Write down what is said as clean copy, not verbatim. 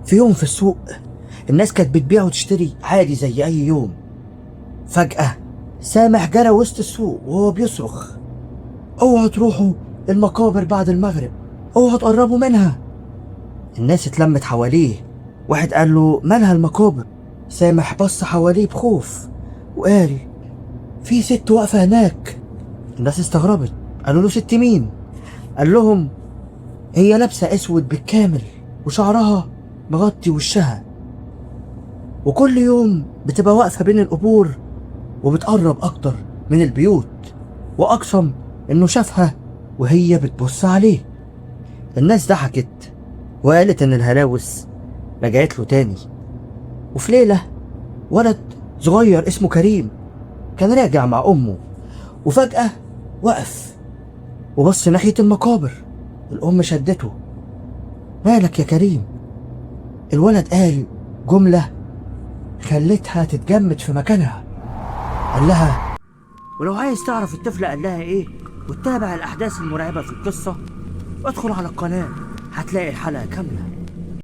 في يوم في السوق الناس كانت بتبيع وتشتري عادي زي أي يوم. فجأة سامح جرى وسط السوق وهو بيصرخ: اوعوا تروحوا المقابر بعد المغرب، اوعوا تقربوا منها. الناس اتلمت حواليه. واحد قال له: مالها المقابر؟ سامح بص حواليه بخوف وقال: في ست واقفة هناك. الناس استغربت، قالوا له: ست مين؟ قال لهم: هي لابسة اسود بالكامل وشعرها مغطي وشها، وكل يوم بتبقى واقفة بين القبور وبتقرب أكتر من البيوت، وأقسم إنه شافها وهي بتبص عليه. الناس ضحكت وقالت إن الهلاوس رجعت له تاني. وفي ليلة ولد صغير اسمه كريم كان راجع مع أمه، وفجأة وقف وبص ناحية المقابر. الأم شدته: مالك يا كريم؟ الولد قال جملة خلتها تتجمد في مكانها. قال لها: ولو عايز تعرف الطفل قال لها ايه وتتابع الأحداث المرعبة في القصة، ادخل على القناة هتلاقي الحلقة كاملة.